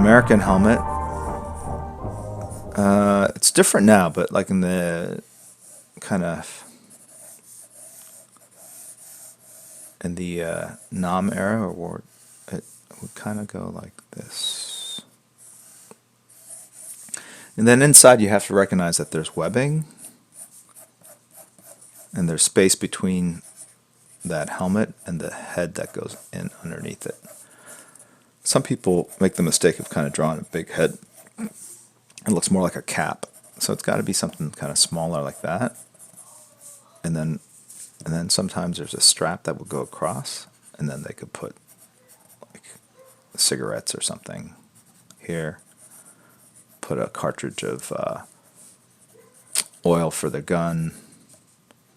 American helmet. It's different now, but like in the kind of in the Nam era or war, it would kind of go like this. And then inside you have to recognize that there's webbing and there's space between that helmet and the head that goes in underneath it. Some people make the mistake of kind of drawing a big head. It looks more like a cap. So it's got to be something kind of smaller like that. And then sometimes there's a strap that will go across, and then they could put like cigarettes or something here. Put a cartridge of oil for the gun,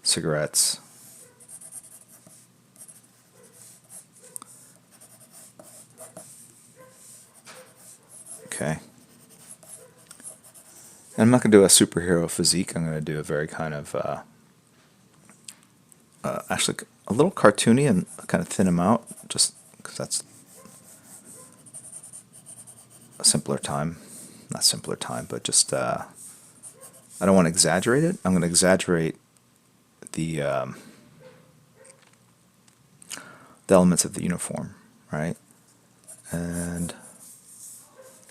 cigarettes. Okay. And I'm not going to do a superhero physique. I'm going to do a very kind of, actually a little cartoony and kind of thin them out, just because that's a simpler time. Not simpler time, but just, I don't want to exaggerate it. I'm going to exaggerate the elements of the uniform, right? And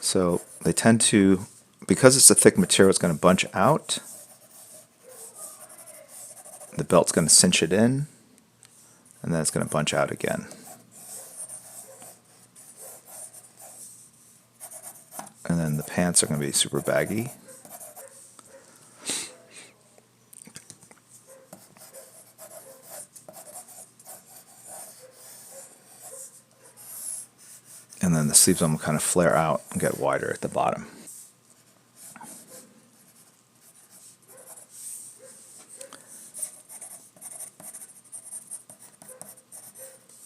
so they tend to, because it's a thick material, it's going to bunch out. The belt's going to cinch it in, and then it's going to bunch out again. And then the pants are going to be super baggy. And then the sleeves will kind of flare out and get wider at the bottom.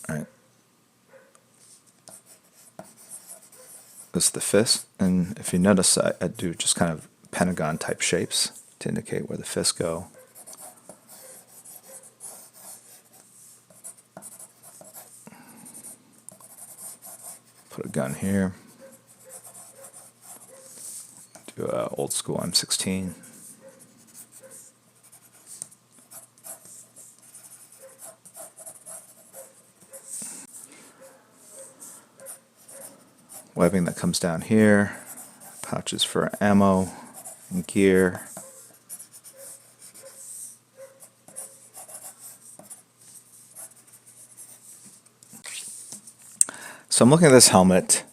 All right. This is the fist, and if you notice, I do just kind of pentagon type shapes to indicate where the fists go. Put a gun here. Do a old school M16. Webbing that comes down here. Pouches for ammo and gear. So I'm looking at this helmet.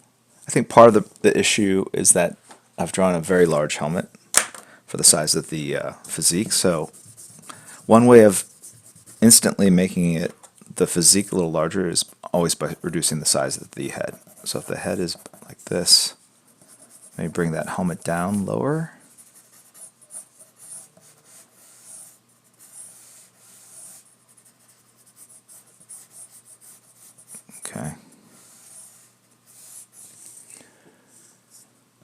I think part of the issue is that I've drawn a very large helmet for the size of the physique. So one way of instantly making it the physique a little larger is always by reducing the size of the head. So if the head is like this, maybe bring that helmet down lower. Okay.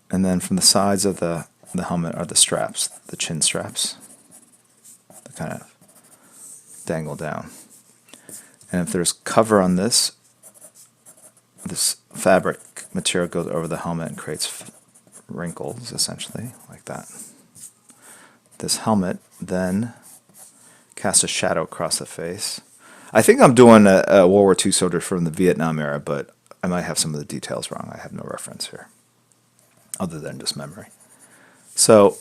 And then from the sides of the helmet are the straps, the chin straps, that kind of dangle down. And if there's cover on this fabric material goes over the helmet and creates wrinkles, essentially, like that. This helmet then casts a shadow across the face. I think I'm doing a World War II soldier from the Vietnam era, but I might have some of the details wrong. I have no reference here, other than just memory. So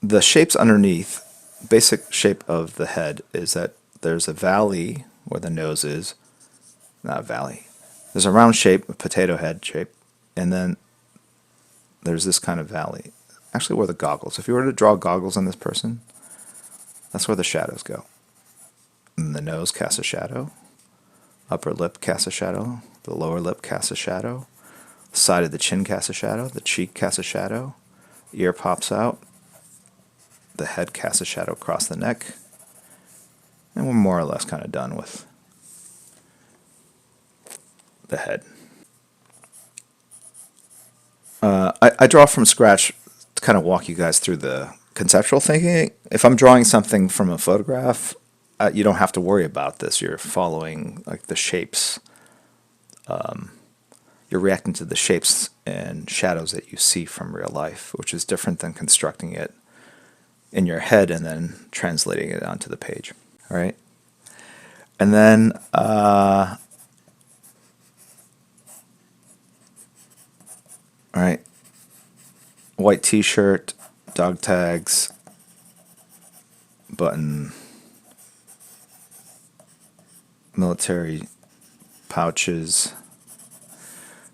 the shapes underneath, basic shape of the head is that there's a valley where the nose is, not a valley. There's a round shape, a potato head shape, and then there's this kind of valley. Actually, where the goggles. If you were to draw goggles on this person, that's where the shadows go. And the nose casts a shadow. Upper lip casts a shadow. The lower lip casts a shadow. The side of the chin casts a shadow. The cheek casts a shadow. Ear pops out. The head casts a shadow across the neck. And we're more or less kind of done with the head. I draw from scratch to kind of walk you guys through the conceptual thinking. If I'm drawing something from a photograph, you don't have to worry about this. You're following like the shapes you're reacting to the shapes and shadows that you see from real life, which is different than constructing it in your head and then translating it onto the page. All right, and then all right, white T-shirt, dog tags, button, military pouches.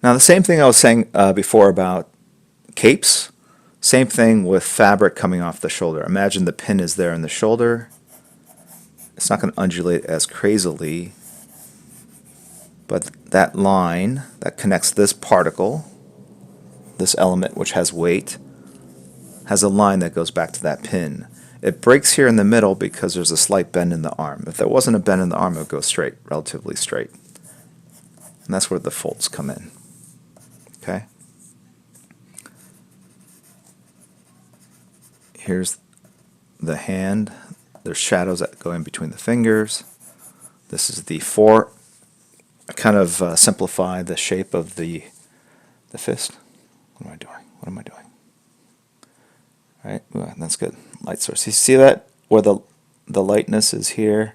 Now the same thing I was saying before about capes, same thing with fabric coming off the shoulder. Imagine the pin is there in the shoulder. It's not going to undulate as crazily, but that line that connects this particle, this element which has weight, has a line that goes back to that pin. It breaks here in the middle because there's a slight bend in the arm. If there wasn't a bend in the arm, it would go straight, relatively straight. And that's where the folds come in. Okay? Here's the hand. There's shadows that go in between the fingers. This is the four. I kind of simplify the shape of the fist. What am I doing? What am I doing? All right, well, that's good. Light source. You see that where the lightness is here,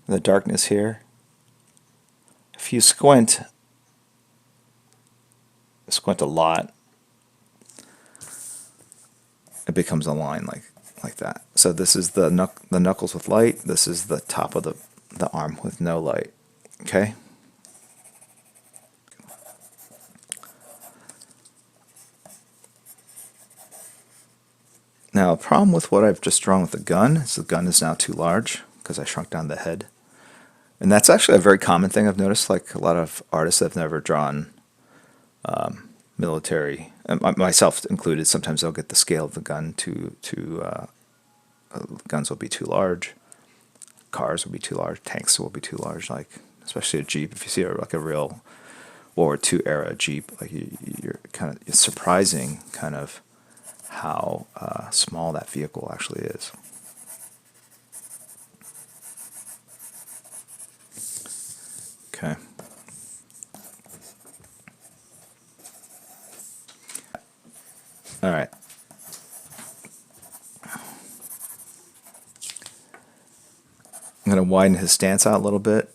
and the darkness here? If you squint a lot, it becomes a line like that. So this is the knuckles with light. This is the top of the arm with no light. Okay. Now, a problem with what I've just drawn with the gun is the gun is now too large because I shrunk down the head. And that's actually a very common thing I've noticed. Like a lot of artists have never drawn military, myself included. Sometimes they'll get the scale of the gun guns will be too large, cars will be too large, tanks will be too large. Like especially a Jeep. If you see like a real World War II era Jeep, like it's surprising kind of how small that vehicle actually is. Okay. All right. I'm going to widen his stance out a little bit.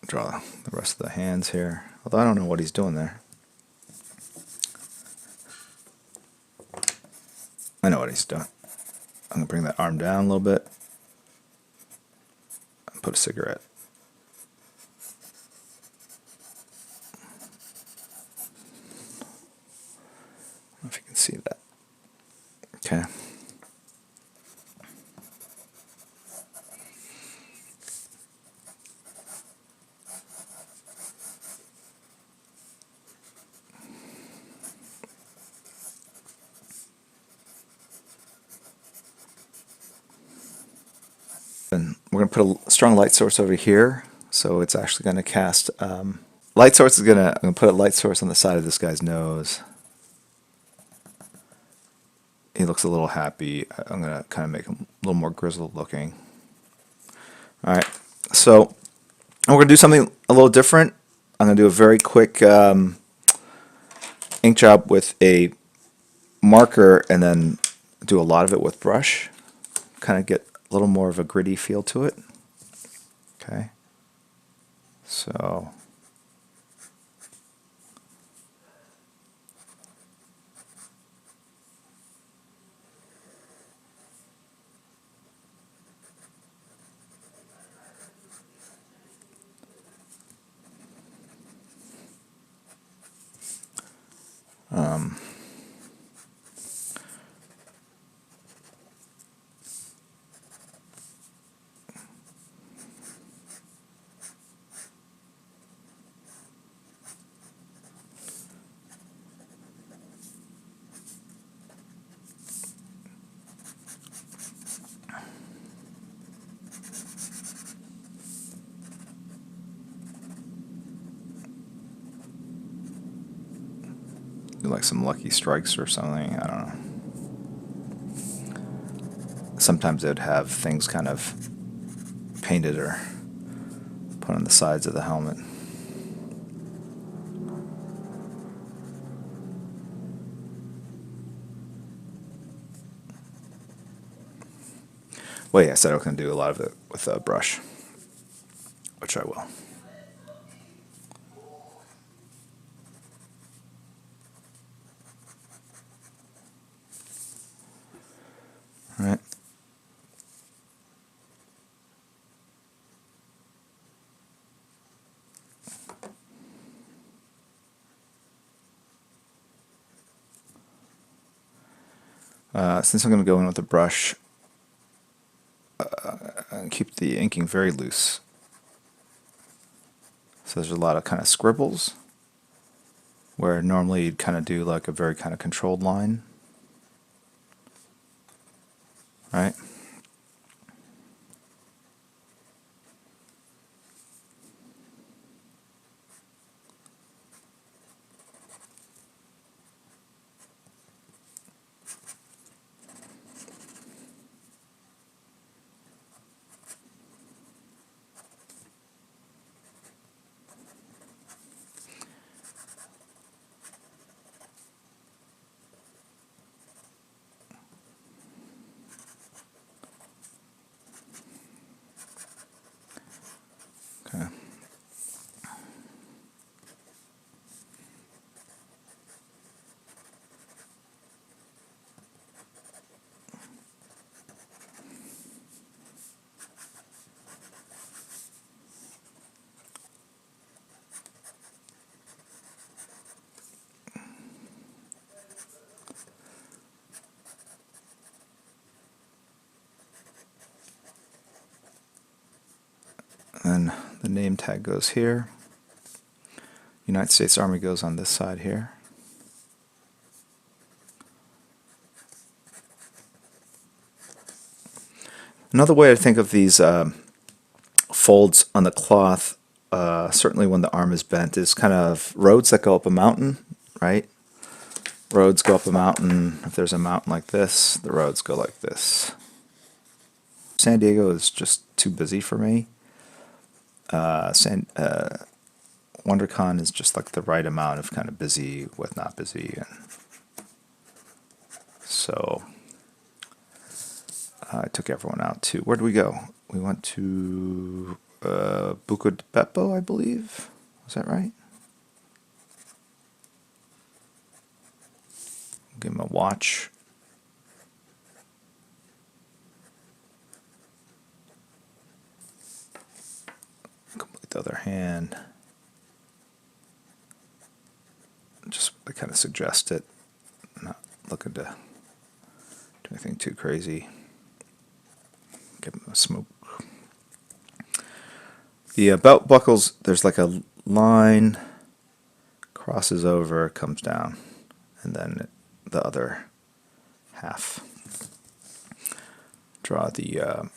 Draw the rest of the hands here. Although I don't know what he's doing there. I know what he's doing. I'm going to bring that arm down a little bit and put a cigarette. I don't know if you can see that. Okay. And we're going to put a strong light source over here, so it's actually going to cast. Light source is I'm going to put a light source on the side of this guy's nose. He looks a little happy. I'm going to kind of make him a little more grizzled looking. All right, so we're going to do something a little different. I'm going to do a very quick ink job with a marker and then do a lot of it with brush. Kind of get a little more of a gritty feel to it. Okay, so do like some lucky strikes or something. I don't know. Sometimes they'd have things kind of painted or put on the sides of the helmet. Well, yeah, I said I was going to do a lot of it with a brush, which I will. All right. Since I'm going to go in with a brush, keep the inking very loose. So there's a lot of kind of scribbles, where normally you'd kind of do like a very kind of controlled line, right? Okay. And the name tag goes here. United States Army goes on this side here. Another way to think of these folds on the cloth, certainly when the arm is bent, is kind of roads that go up a mountain, right? Roads go up a mountain. If there's a mountain like this, the roads go like this. San Diego is just too busy for me. WonderCon is just like the right amount of kind of busy with not busy, and so I took everyone out to, where did we go? We went to Buco di Beppo, I believe. Was that right? Give him a watch. Complete the other hand. Just to kind of suggest it. Not looking to do anything too crazy. Give him a smoke. The belt buckles, there's like a line, crosses over, comes down, and then the other half. Draw the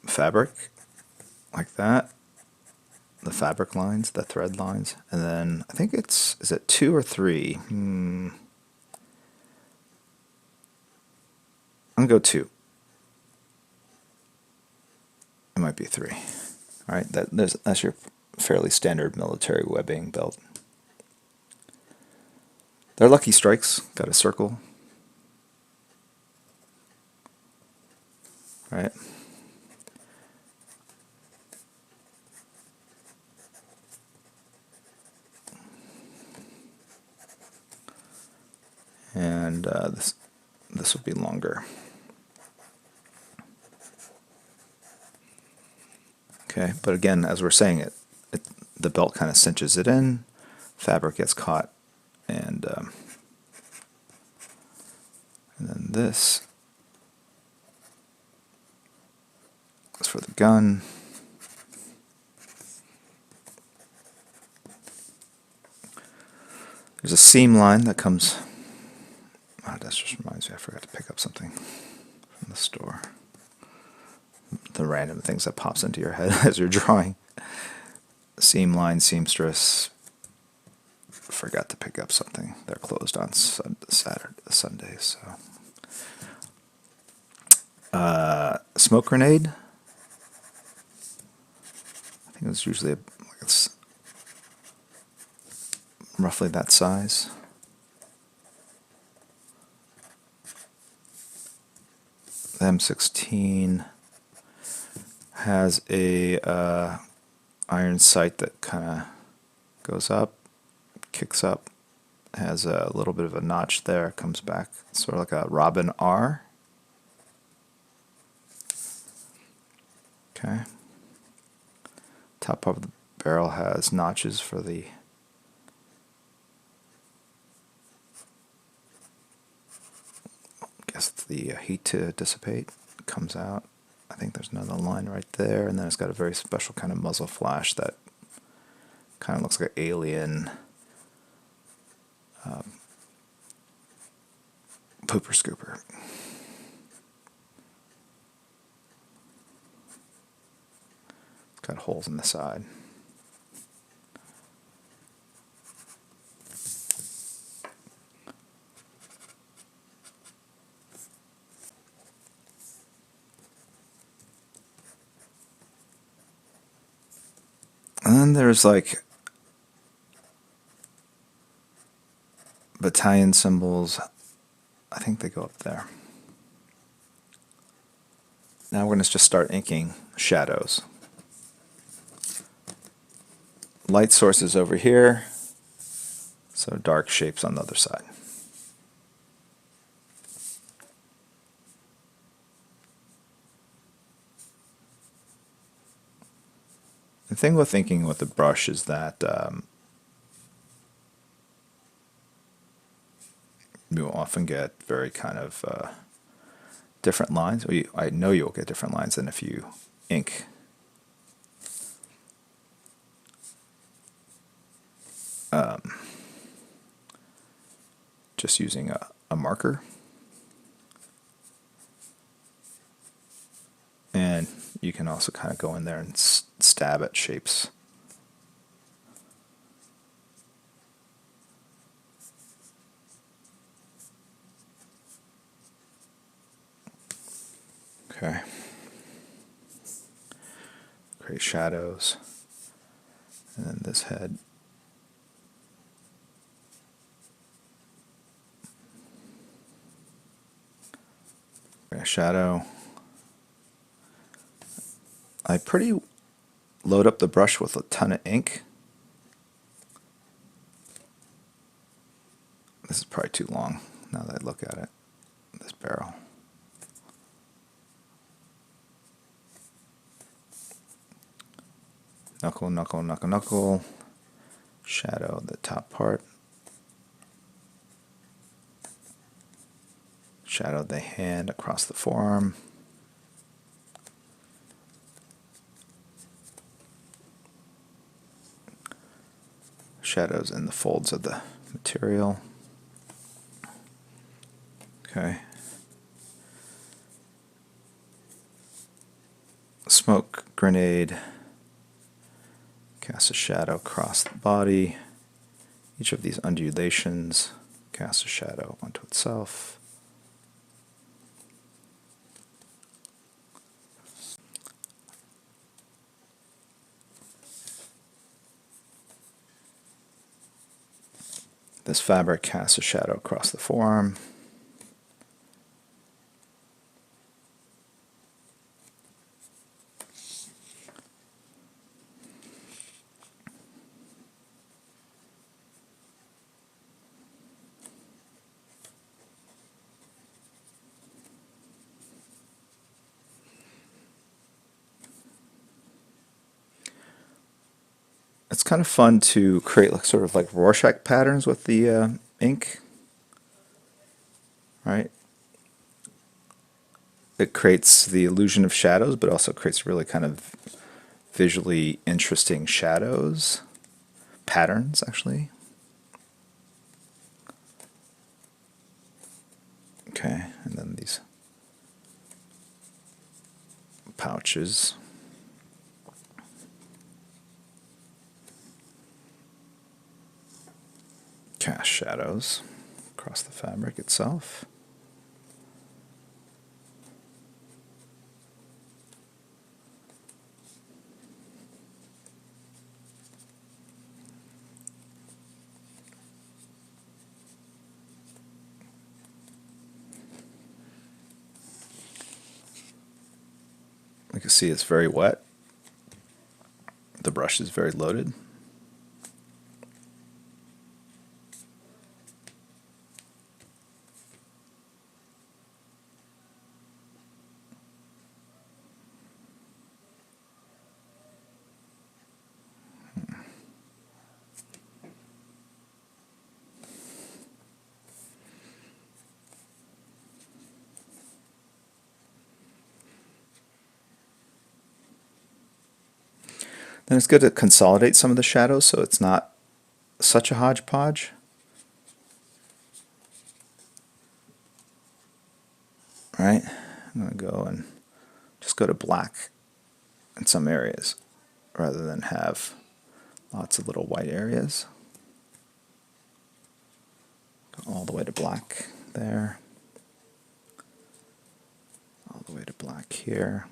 fabric like that, the fabric lines, the thread lines, and then I think it's, is it 2 or 3? I'm going to go 2. It might be 3. All right, that's your fairly standard military webbing belt. They're Lucky Strikes, got a circle. All right. And this will be longer. Okay, but again, as we're saying the belt kind of cinches it in, fabric gets caught, and then this is for the gun. There's a seam line that comes. Oh, that just reminds me, I forgot to pick up something from the store. The random things that pops into your head as you're drawing. Seam line, seamstress. Forgot to pick up something. They're closed on Sunday, so. Smoke grenade. is usually it's roughly that size. The M16 has a iron sight that kind of goes up, kicks up, has a little bit of a notch there, comes back, sort of like a Robin R. Okay. Top part of the barrel has notches for the heat to dissipate. It comes out. I think there's another line right there, and then it's got a very special kind of muzzle flash that kind of looks like an alien pooper scooper. It's got holes in the side. And then there's like battalion symbols. I think they go up there. Now we're going to just start inking shadows. Light sources over here, so dark shapes on the other side. The thing with inking with the brush is that you will often get very kind of different lines. I know you'll get different lines than if you ink. Just using a marker. And you can also kind of go in there and stab at shapes. Okay. Create shadows. And then this head. A shadow. I pretty load up the brush with a ton of ink. This is probably too long now that I look at it, this barrel. Knuckle, knuckle, knuckle, knuckle. Shadow the top part. Shadow the hand across the forearm. Shadows in the folds of the material. Okay. Smoke grenade. Cast a shadow across the body. Each of these undulations casts a shadow onto itself. This fabric casts a shadow across the forearm. It's kind of fun to create like sort of like Rorschach patterns with the ink, right? It creates the illusion of shadows, but also creates really kind of visually interesting shadows, patterns actually. Okay, and then these pouches. Cast shadows across the fabric itself. You can see it's very wet. The brush is very loaded. Then it's good to consolidate some of the shadows so it's not such a hodgepodge. Right? I'm going to go and just go to black in some areas rather than have lots of little white areas. Go all the way to black there. All the way to black here.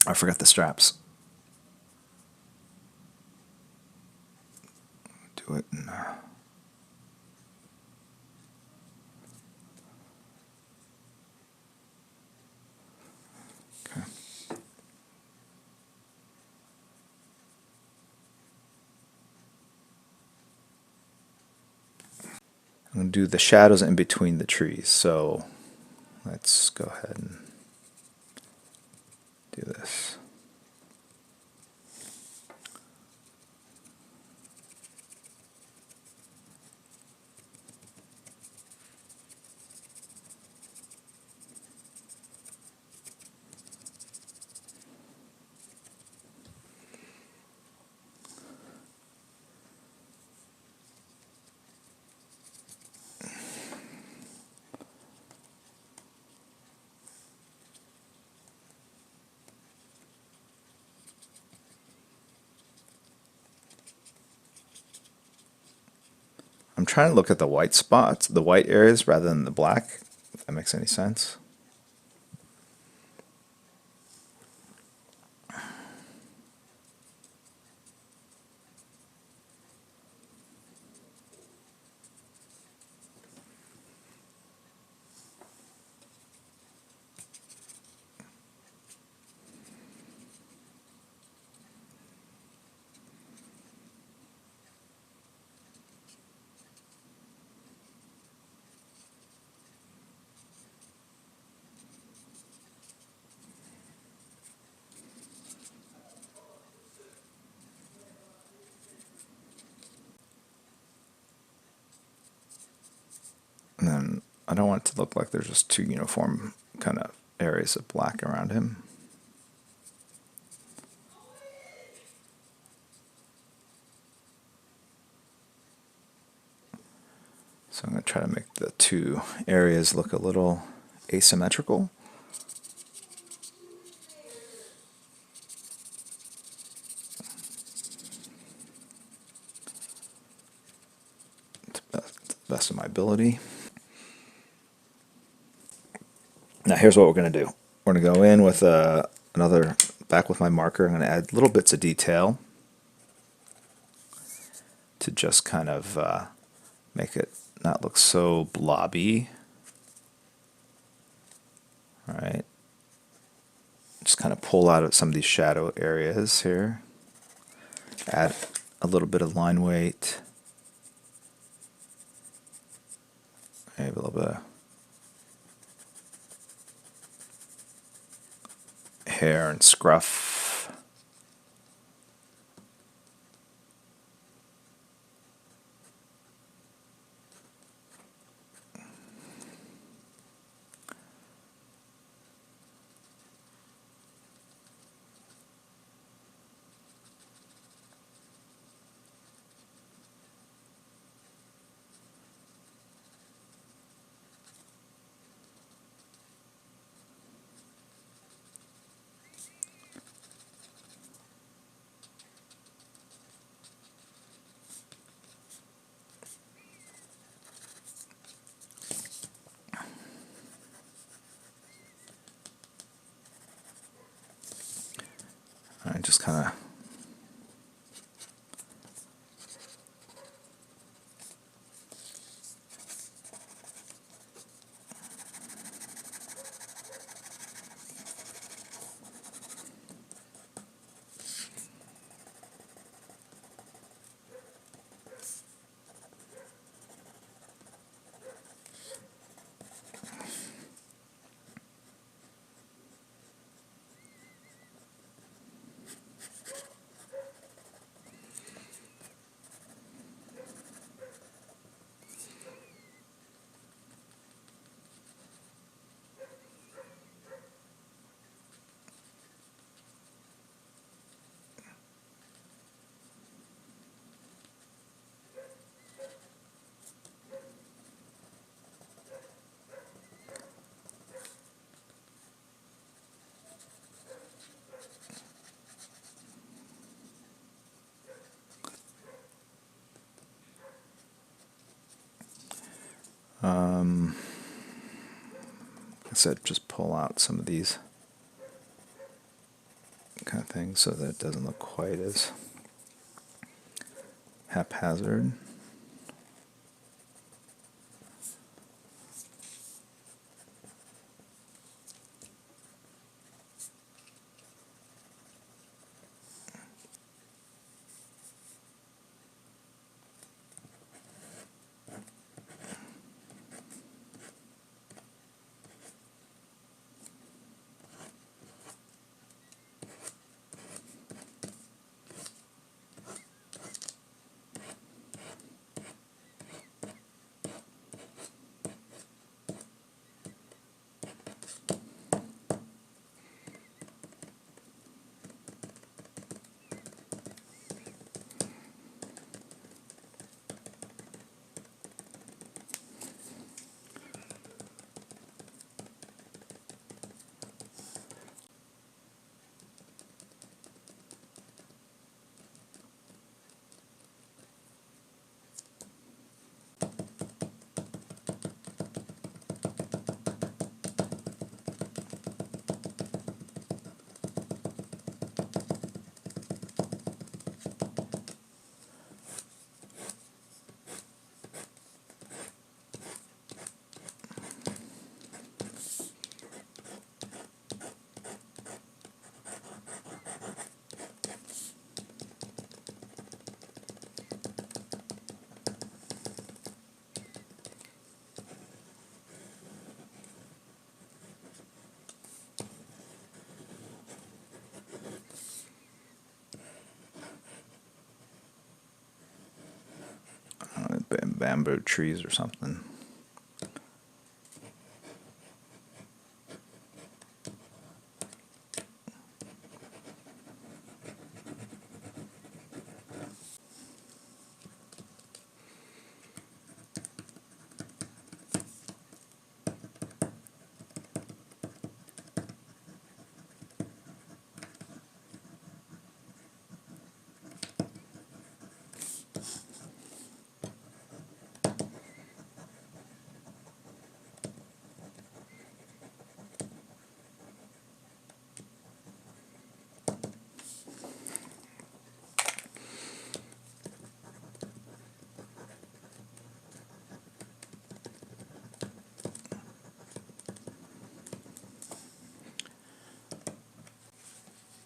I forgot the straps. Do it in, okay. I'm going to do the shadows in between the trees. So let's go ahead and do this. I'm trying to look at the white spots, the white areas rather than the black, if that makes any sense. And then I don't want it to look like there's just two uniform kind of areas of black around him. So I'm going to try to make the two areas look a little asymmetrical. To the best of my ability. Now here's what we're going to do. We're going to go in with back with my marker. I'm going to add little bits of detail to just kind of make it not look so blobby. All right. Just kind of pull out of some of these shadow areas here. Add a little bit of line weight. Maybe a little bit of hair and scruff. All right, just kind of I said just pull out some of these kind of things so that it doesn't look quite as haphazard. Bamboo trees or something.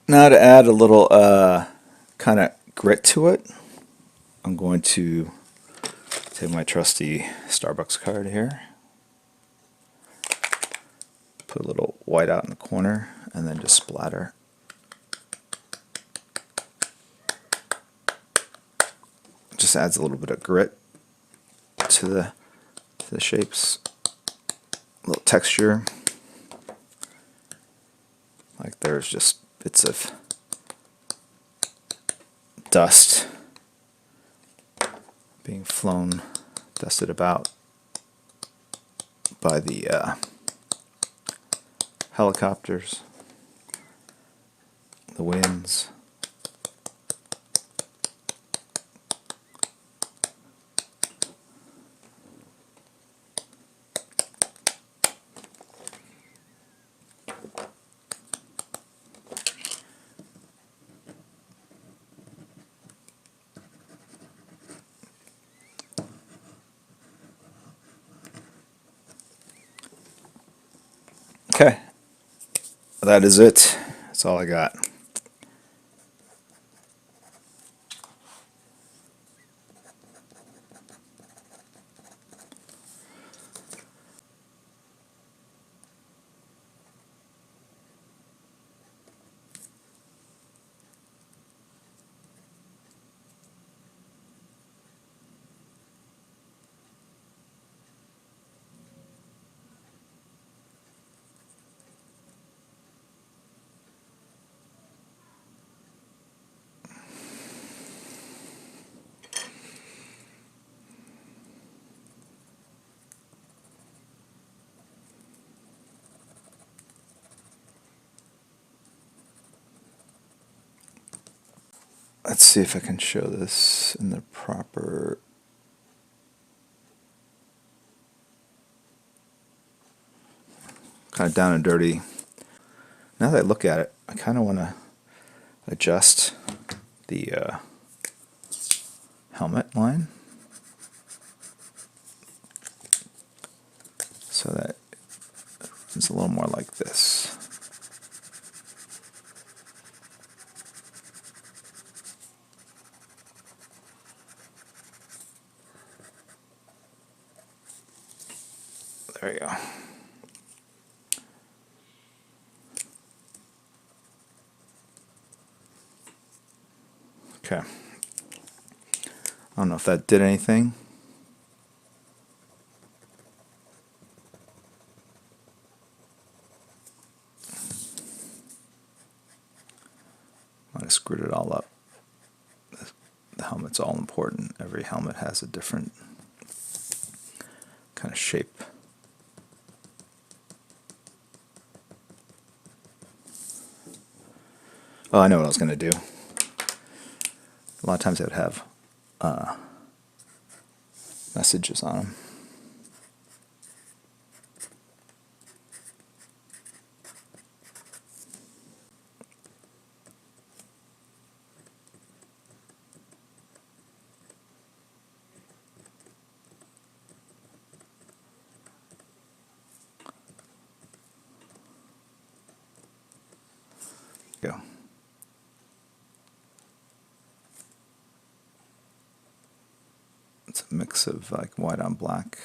Now to add a little kind of grit to it, I'm going to take my trusty Starbucks card here, put a little white out in the corner, and then just splatter. Just adds a little bit of grit to the shapes, a little texture. Like there's just bits of dust being flown, dusted about by the helicopters, the winds. Okay, that is it. That's all I got. Let's see if I can show this in the proper kind of down and dirty. Now that I look at it, I kind of want to adjust the helmet line so that it's a little more like this. There you go. Okay. I don't know if that did anything. I screwed it all up. The helmet's all important. Every helmet has a different kind of shape. Oh, I know what I was going to do. A lot of times they would have messages on them. Go. It's a mix of like white on black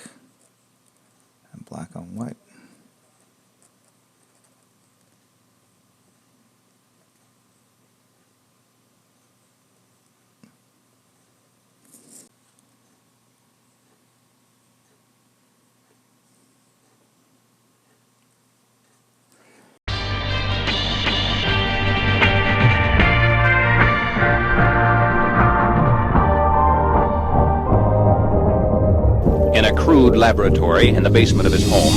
and black on white. In a crude laboratory in the basement of his home,